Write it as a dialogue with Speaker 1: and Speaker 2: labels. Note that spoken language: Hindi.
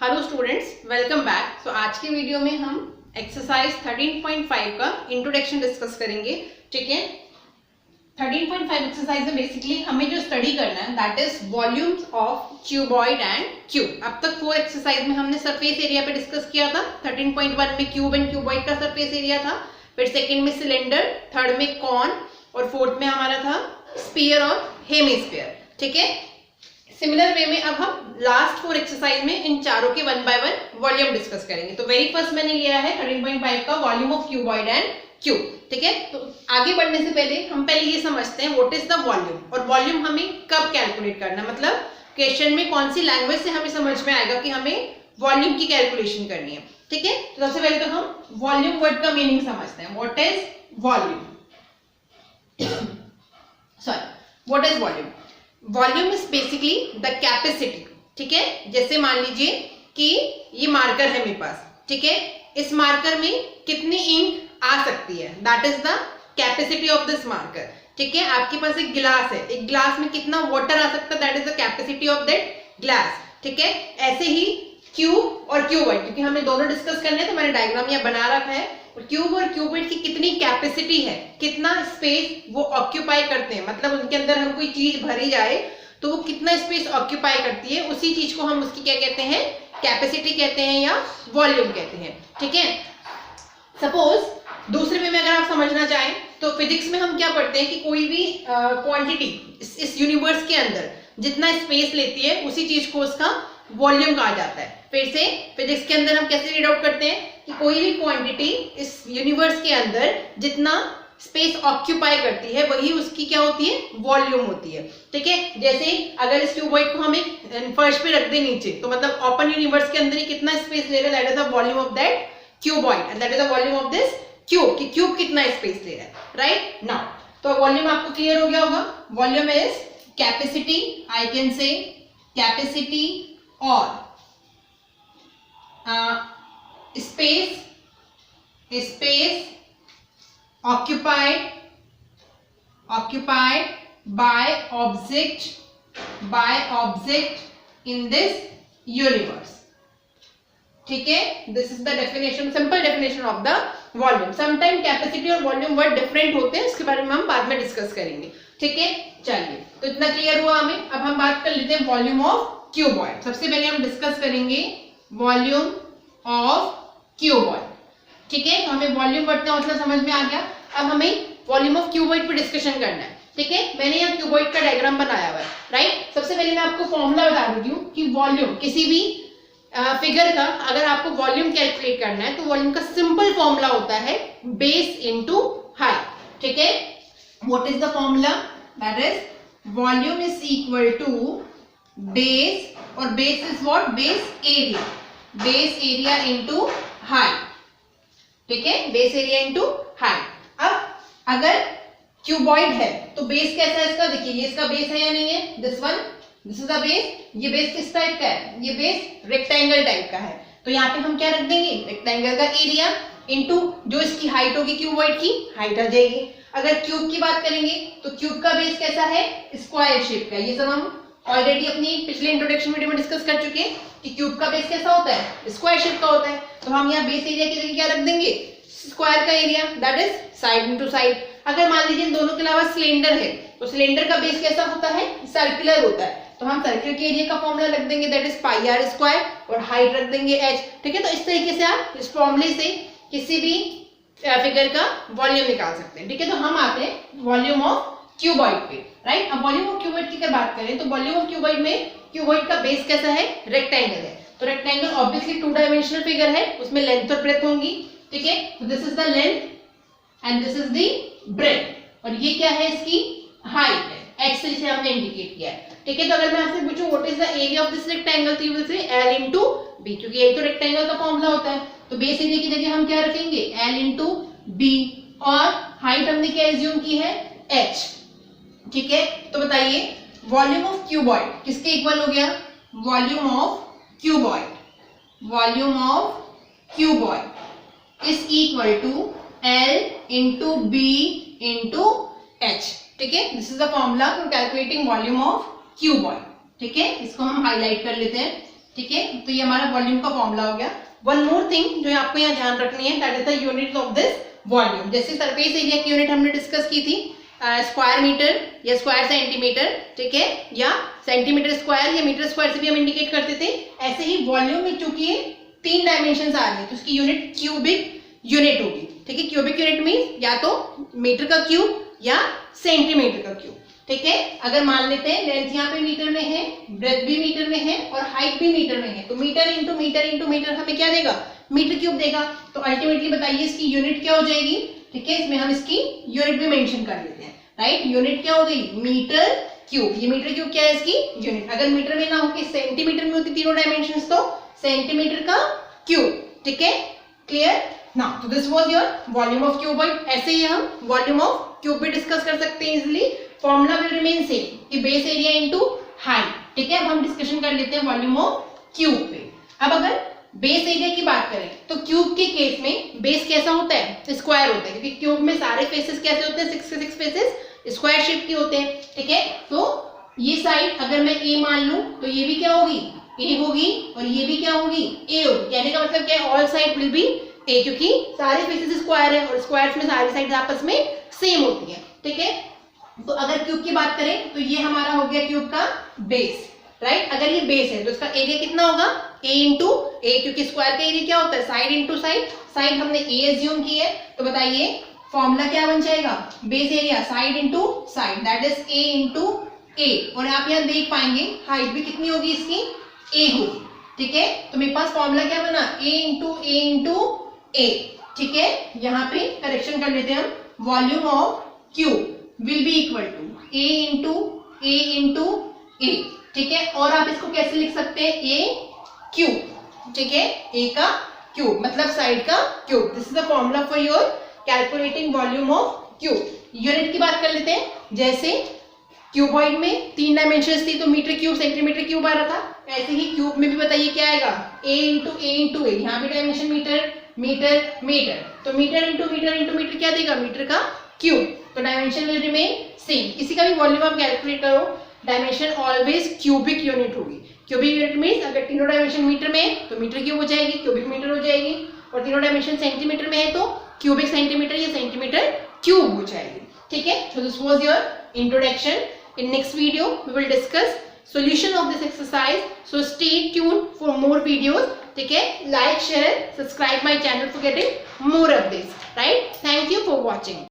Speaker 1: Hello students, welcome back. So आज के वीडियो में हम एक्सरसाइज 13.5 का इंट्रोडक्शन डिस्कस करेंगे। ठीक है, 13.5 एक्सरसाइज में बेसिकली हमें जो स्टडी करना है that is volumes of cuboid and cube. अब तक 4 एक्सरसाइज में हमने सरफेस एरिया पे डिस्कस किया था। 13.1 में क्यूब एंड क्यूबॉइड का सरफेस एरिया था, फिर सेकेंड में सिलेंडर, थर्ड में कॉन और फोर्थ में हमारा था स्फीयर और हेमिस्फीयर। ठीक है, सिमिलर वे में अब हम लास्ट 4 एक्सरसाइज में इन चारों के 1 बाय 1 वॉल्यूम डिस्कस करेंगे। तो वेरी फर्स्ट मैंने लिया है 13.5 का volume of cuboid and cube. ठीक है, तो आगे बढ़ने से पहले हम पहले ये समझते हैं व्हाट इज द वॉल्यूम और वॉल्यूम हमें कब कैलकुलेट करना है, मतलब क्वेश्चन में कौन सी लैंग्वेज से हमें समझ में आएगा कि हमें वॉल्यूम की कैलकुलेशन करनी है। ठीक है, तो सबसे पहले तो हम वॉल्यूम वर्ड का मीनिंग समझते हैं। What is volume, what is volume? Volume is basically the capacity. ठीक है, जैसे मान लीजिए कि ये मार्कर है मेरे पास। ठीक है, इस मार्कर में कितनी इंक आ सकती है, that is the capacity of this marker. ठीक है, आपके पास एक गिलास है, एक गिलास में कितना वाटर आ सकता है, that is the capacity of that glass. ठीक है, ऐसे ही क्यूब और क्यूबॉइड, क्योंकि हमें दोनों डिस्कस करने हैं तो मैंने डायग्राम यहाँ बना रखा है। क्यूब और क्यूबॉइड की कितनी कैपेसिटी है, कितना स्पेस वो ऑक्यूपाई करते हैं, मतलब उनके अंदर हम कोई चीज भरी जाए तो वो कितना स्पेस ऑक्यूपाई करती है, उसी चीज को हम उसकी क्या कहते हैं, कैपेसिटी कहते हैं या वॉल्यूम कहते हैं। ठीक है, सपोज दूसरे में अगर आप समझना चाहें तो फिजिक्स में हम क्या पढ़ते हैं कि कोई भी क्वांटिटी इस यूनिवर्स के अंदर जितना स्पेस लेती है उसी चीज को उसका वॉल्यूम कहा जाता है। फिर से फिजिक्स के अंदर हम कैसे रीड आउट करते हैं कि कोई भी क्वांटिटी इस यूनिवर्स के अंदर जितना स्पेस ऑक्यूपाई करती है वही उसकी क्या होती है, वॉल्यूम होती है। ठीक है, जैसे अगर इस क्यूबॉइड को हम एक फर्श पे रख दें नीचे, तो मतलब ओपन यूनिवर्स के अंदर ही कितना स्पेस ले रहा है, that is the volume of that cuboid and that is the volume of this cube, कि क्यूब कितना स्पेस ले रहा है। राइट नाउ, तो वॉल्यूम आपको क्लियर हो गया होगा। Volume is capacity, I can say capacity और space occupied by object in this universe. ठीक है, this is the definition, simple definition of the volume. Sometime capacity और वॉल्यूम वर्ड डिफरेंट होते हैं, इसके बारे में हम बाद में डिस्कस करेंगे। ठीक है, चलिए, तो इतना क्लियर हुआ हमें। अब हम बात कर लेते हैं वॉल्यूम ऑफ क्यूबॉइड। सबसे पहले हम डिस्कस करेंगे वॉल्यूम ऑफ क्यूबॉइड। ठीक है, तो हमें वॉल्यूम वर्ड का मतलब समझ में आ गया। अब हमें वॉल्यूम ऑफ क्यूबॉइड पे डिस्कशन करना है। ठीक है, मैंने यहाँ क्यूबॉइड का डायग्राम बनाया हुआ है। राइट, सबसे पहले मैं आपको फॉर्मूला बता देती हूँ कि वॉल्यूम किसी भी फिगर का अगर आपको वॉल्यूम कैलकुलेट करना है तो वॉल्यूम का सिंपल फॉर्मूला होता है बेस इनटू हाइट। ठीक है, what is the formula? That is volume is equal to base, और base is what, base area into height. ठीक है, बेस एरिया इनटू हाइट। अब अगर क्यूबॉइड है तो बेस कैसा है इसका, देखिए ये इसका बेस है या नहीं है, this one, this is the base. ये बेस किस टाइप का है, ये बेस रेक्टेंगल टाइप का है, तो यहाँ पे हम क्या रख देंगे, रेक्टेंगल का एरिया इनटू जो इसकी हाइट होगी क्यूबॉइड की हाइट आ जाएगी। अगर क्यूब की बात करेंगे तो क्यूब का बेस कैसा है, स्क्वायर शेप का। ये सब हम ऑलरेडी अपनी पिछले इंट्रोडक्शन वीडियो में डिस्कस कर चुके हैं कि क्यूब का बेस कैसा होता है, स्क्वायर शेप का होता है। तो हम यहाँ बेस एरिया की जगह क्या रख देंगे, स्क्वायर का area, that is side into side. अगर मान लीजिए इन दोनों के अलावा सिलेंडर है तो सिलेंडर का बेस कैसा होता है, सर्कुलर होता है, तो हम सर्कल के एरिया का फॉर्मूला रख देंगे, that is pi R square, और हाइट रख देंगे h। ठीक है, तो इस तरीके से आप इस फॉर्मूले से किसी भी फिगर का वॉल्यूम निकाल सकते हैं। ठीक है, तो हम आते हैं वॉल्यूम ऑफ क्यूबॉइड पे। राइट, अब वॉल्यूम ऑफ क्यूबॉइड की अगर बात करें तो वॉल्यूम ऑफ क्यूबॉइड में क्यूबॉइड का बेस कैसा है, रेक्टेंगल है, तो रेक्टेंगल ऑब्वियसली 2 डायमेंशनल फिगर है, उसमें लेंथ और ब्रेथ होंगी। ठीक है, तो this is the length and this is the breadth, और ये क्या है, इसकी हाइट है, x से हमने इंडिकेट किया है। ठीक है, तो अगर मैं आपसे पूछूं what is the area of this rectangle, तो you will say L into B, क्योंकि यही तो रेक्टेंगल का फॉर्मूला होता है। तो बेस एरिया की जगह हम क्या रखेंगे, L इनटू B, और हाइट हमने क्या एज्यूम की है, h। ठीक है, तो बताइए वॉल्यूम ऑफ क्यूबॉइड किसके इक्वल हो गया, volume of cuboid is equal to L into B into h। ठीक है, this is the formula for calculating volume of cuboid. ठीक है, इसको हम हाईलाइट कर लेते हैं। ठीक है, तो ये हमारा वॉल्यूम का फॉर्मूला हो गया। वन मोर थिंग जो आपको यहाँ ध्यान रखनी है, that is the unit of this volume. जैसे सरफेस एरिया की यूनिट हमने डिस्कस की थी स्क्वायर मीटर या स्क्वायर सेंटीमीटर, ठीक है, या सेंटीमीटर स्क्वायर या मीटर स्क्वायर से भी हम इंडिकेट करते थे। ऐसे ही वॉल्यूम में चूंकि ये 3 डायमेंशन आ रही है तो उसकी यूनिट क्यूबिक यूनिट होगी, ठीक है। क्यूबिक यूनिट मीन्स या तो मीटर का क्यूब या सेंटीमीटर का क्यूब, ठीक है। अगर मान लेते हैं लेंथ यहाँ पे मीटर में है, ब्रेथ भी मीटर में है और हाइट भी मीटर में है, तो metre into metre into metre हमें क्या देगा, मीटर क्यूब देगा। तो अल्टीमेटली बताइए इसकी यूनिट क्या हो जाएगी, ठीक है। इसमें हम इसकी यूनिट भी मेंशन कर लेते हैं, राइट। यूनिट क्या हो गई, मीटर क्यूब। ये मीटर क्यूब क्या है इसकी यूनिट। अगर मीटर में ना हो कि सेंटीमीटर में होती तीनों डायमेंशंस, तो सेंटीमीटर का क्यूब, ठीक है, क्लियर ना। तो this was your volume of cuboid. ऐसे ही हम वॉल्यूम ऑफ क्यूब भी डिस्कस कर सकते हैं easily. Formula will remain same कि बेस एरिया इनटू हाइट, ठीक है। अब हम डिस्कशन कर लेते हैं वॉल्यूम ऑफ क्यूब पे। अब अगर बेस एरिया की बात करें तो क्यूब के केस में बेस कैसा होता है, स्क्वायर होता है, क्योंकि क्यूब में सारे फेसेस कैसे होते हैं, 6 के 6 फेसेस स्क्वायर शेप के होते हैं, ठीक है। तो ये साइड अगर मैं ए मान लूं तो ये भी क्या होगी, ए होगी, और ये भी क्या होगी, ए होगी। कहने का मतलब क्या है, ऑल साइड विल बी ए, क्योंकि सारे फेसेस स्क्वायर है और स्क्वायर्स में सारी साइड आपस में सेम होती है, ठीक है। तो अगर क्यूब की बात करें तो ये हमारा हो गया क्यूब का बेस, राइट। अगर ये बेस है तो इसका एरिया कितना होगा, ए इंटू ए, क्योंकि स्क्वायर का एरिया क्या होता है, साइड इंटू साइड। साइड हमने ए एज्यूम की है, तो बताइए फॉर्मूला क्या बन जाएगा, base area side into side, that is A into A. और आप यहाँ देख पाएंगे हाइट भी कितनी होगी इसकी, ए होगी, ठीक है। तो मेरे पास फॉर्मूला क्या बना, ए इंटू ए, ठीक है। यहाँ पे करेक्शन कर लेते हैं हम, volume of cube will be equal to A into A, ठीक है। और आप इसको कैसे लिख सकते हैं, ए क्यूब, ठीक है, ए का क्यूब मतलब साइड का cube. This is the formula for your calculating volume of cube. Unit की बात कर लेते हैं। जैसे क्यूबॉइड में 3 डायमेंशंस थी तो मीटर क्यूब सेंटीमीटर क्यूब आ रहा था, ऐसे ही क्यूब में भी बताइए क्या आएगा, ए इंटू ए। यहाँ पे डायमेंशन मीटर मीटर मीटर, तो मीटर इंटू मीटर क्या देगा, मीटर का क्यूब। तो डायमेंशन विल रिमेन सेम। किसी का भी वॉल्यूम आप कैलकुलेट करो, डायमेंशन ऑलवेज क्यूबिक यूनिट होगी। क्यूबिक यूनिट मींस अगर तीनों डायमेंशन मीटर में है तो मीटर क्यूब हो जाएगी, क्यूबिक मीटर हो जाएगी, और तीनों डायमेंशन सेंटीमीटर में है तो क्यूबिक सेंटीमीटर या सेंटीमीटर क्यूब हो जाएगी, ठीक है। So this was your introduction. In next video we will discuss solution of this exercise, so stay tuned for more videos, ठीक है। like, share, subscribe my channel for getting more updates, right? Thank you for watching.